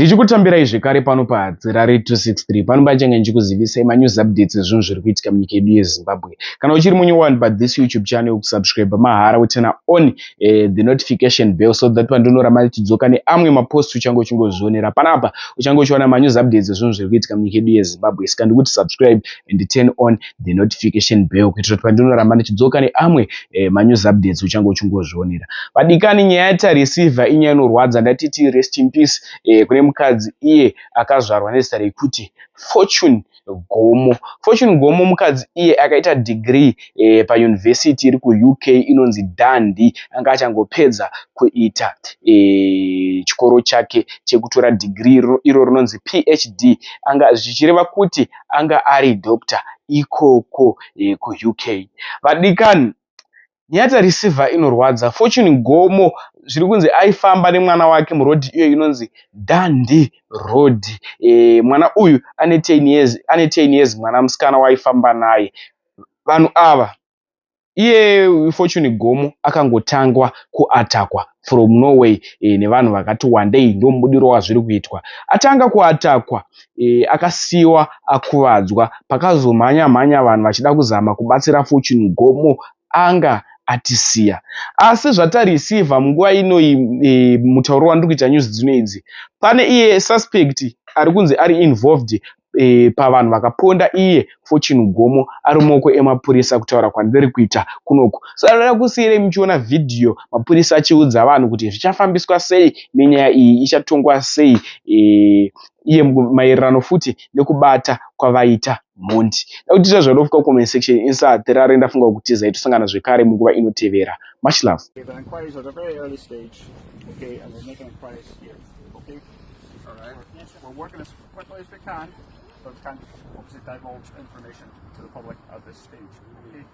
Ndichikutambirai zvekare pano padzira 263 pano pachange ndichikuzivisai manews updates ezvinhu zviri kuitika munyika yedu yeZimbabwe. Kana uchiri munyowani pathis YouTube channel, kusubscribe mahara utena on the notification bell so that pandinoramba tichidzoka neamwe mapost uchange uchingozvionera panapa, uchange uchiona manews updates ezvinhu zviri kuitika munyika yedu yeZimbabwe. Saka ndikuti subscribe and turn on the notification bell kuitira kuti pandinoramba ndichidzoka neamwe manews updates uchange uchingozvionera. Vadikani, nyaya yatareceiver inyaya inorwadza, ndatiti rest in peace kune mukadzi iye akazvarwa nezita rekuti Fortune Gomo. Fortune Gomo mukadzi iye akaita degree pauniversity iri kuUK inonzi Dundee. Anga achangopedza kuita chikoro chake chekutora degree iro rinonzi PhD. Anga zvichireva kuti anga ari doctor ikoko kuUK. Vadikani, nyaya receiver inorwadza. Fortune Gomo zviri kunzi aifamba nemwana wake murodhi iyo inonzi Dundee Road. Mwana uyu ane 10 years, mwana musikana waifamba naye. Vanhu ava, iye Fortune Gomo akangotangwa kuatakwa from Norway nevanhu vakati wandei, ndo mubudiro wazviri kuitwa. Atanga kuatakwa, akasiiwa akuvadzwa, pakazomhanya vanhu vachida kuzama kubatsira Fortune Gomo, anga atisiya. Asi zvatareceiver munguva inoi, mutauro wandiri kuita news dzino idzi, pane iye suspect ari kunzi ari involved pavanhu vakaponda iye Fortune Gomo ari mumaoko emapurisa, kutaura kwandiri kuita kunoku. Saka ndada kusiyirei muchiona video mapurisa achiudza vanhu kuti zvichafambiswa sei nenyaya iyi, ichatongwa sei iye maererano futi nekubata kwavaita mhondi. Ndakutiita zvadofuka comment section inside terare ndafunga kutizai tosangana zvekare munguva inotevera. Much love. The inquiries are at a very early stage, okay, and we're making inquiries here, okay? All right. We're working as quickly as we can, but we can't obviously divulge information to the public at this stage, okay?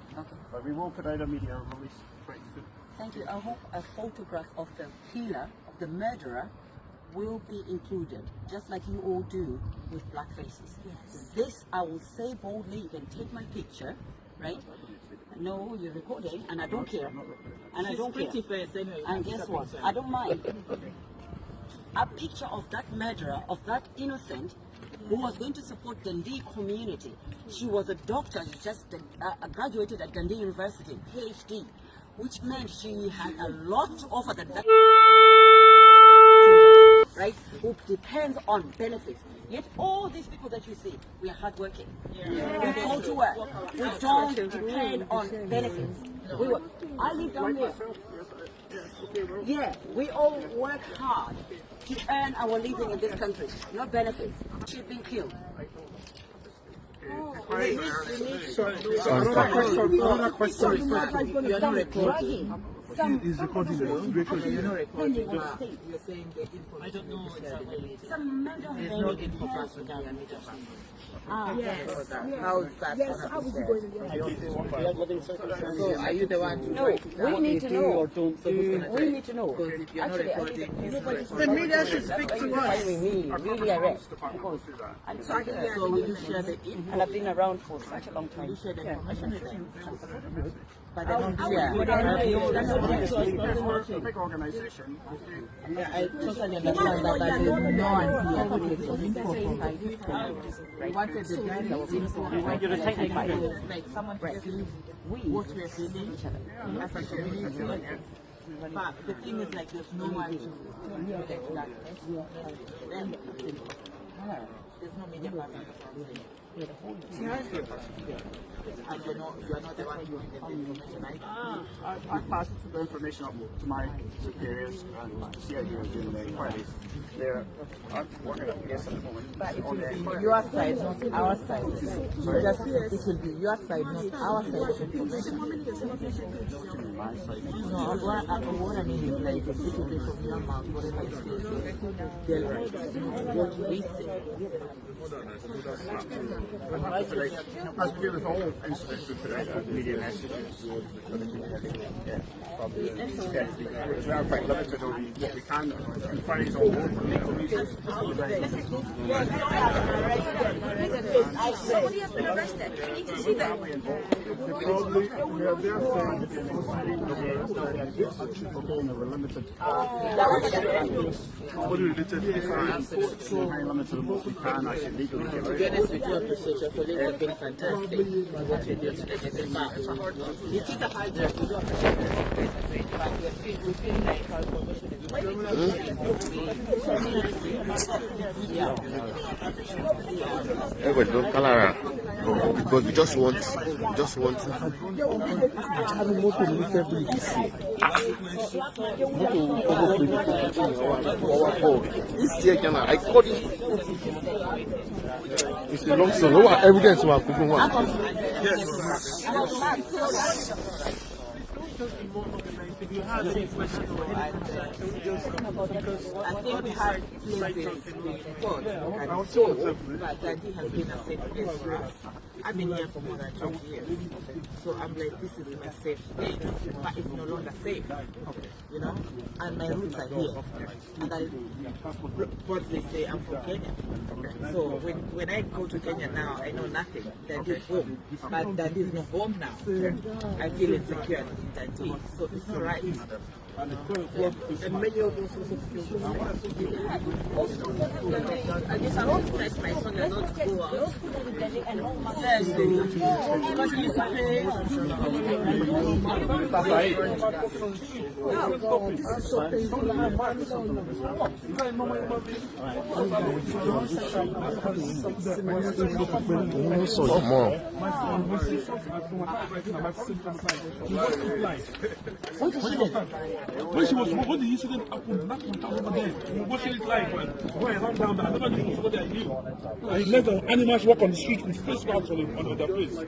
But we will put out a media release quite soon. Thank you. I hope a photograph of the killer, of the murderer, will be included, just like you all do with black faces. Yes. This I will say boldly. You can take my picture, right? No, you're recording, and I don't care. And I don't care. And guess what? I don't mind. A picture of that murderer, of that innocent, who was going to support Dundee community. She was a doctor. She just graduated at Dundee University, PhD, which meant she had a lot to offer that right? Who depends on benefits. Yet all these people that you see, we are hardworking. We go to work. We don't depend on benefits. I live down there. Yeah, we all work hard to earn our living in this country, not benefits. She's been killed. Another question. You're not recording. Is recording. You're not recording. You're saying the information. I don't know exactly. Some mental There's no information. yes. How is that? Yes, how is it going to be? So are you the one to No, we need to know. We need to know. Because if you're not recording, the media should speak to us. Really arrest. And so will you share the info? and I've been around for such a long Will time. you share the information with them? But I they don't will share. We're a big organization. Yeah, I totally understand that, but there's no one here to take the info. We wanted the guys that were info. We want you to take the like someone to see what we are feeling as a community. But the thing is, like, there's no one to get that. Then there's no media person. And you're not the one giving them the information, right? I passed the information up to my superiors and to see how you're doing the inquiries. They're working at PS at the moment. But it will be your side, not our side. It will be your side, not our side information. No, what I mean is like, if it will be from your mouth, whatever you say, they'll write what we say. As we do with all incidents we put out media messages, we are quite limited on what we can. Inquiries all over. Somebody has been arrested. We need to see them. Probably, we are there saying we're limited. What are we limited? Very limited on what we can actually legally give out. To be honest with you, I appreciate your colleagues have been fantastic. What you do today, it is a hard job. We do appreciate it. But we feel like our promotion is everybody don't color because we just want I caught it. It's a long story. What evidence we are cooking one? You have a question because I think we have places before and so, but Daddy has been a safe place for us. I've been here for more than 20 years, so I'm like, this is my safe place, but it's no longer safe, you know, and my roots are here, and I broadly say I'm from Kenya, so when I go to Kenya now, I know nothing, that is home, but that is not home now, I feel insecure in Daddy, so it's not right. And many of us also feel I guess I don't press my son not to go out. Yes, because he used to pay. When the incident happened, nothing over there. What is it like, man? When I ran down there, I never knew what I knew. I let the animals walk on the street with face marks on their face. I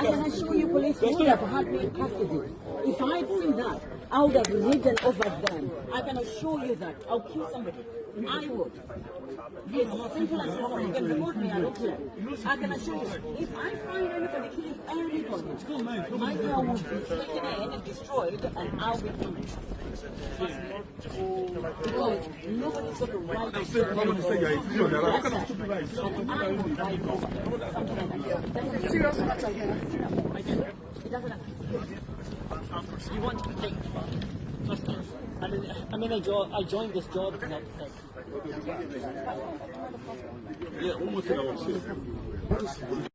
can assure you, police would have had me in custody. If I'd seen that, I would have ridden over them. I can assure you that. I'll kill somebody. I would. It's simple as that. You can report me, I don't care. I can assure you, if I find anybody killing anybody, my car will be taken in and destroyed, and I'll be punished. Because nobody's got the right to say serious matter here. It doesn't happen. You want to think? I joined this job to help. Yeah, one more thing I want to say.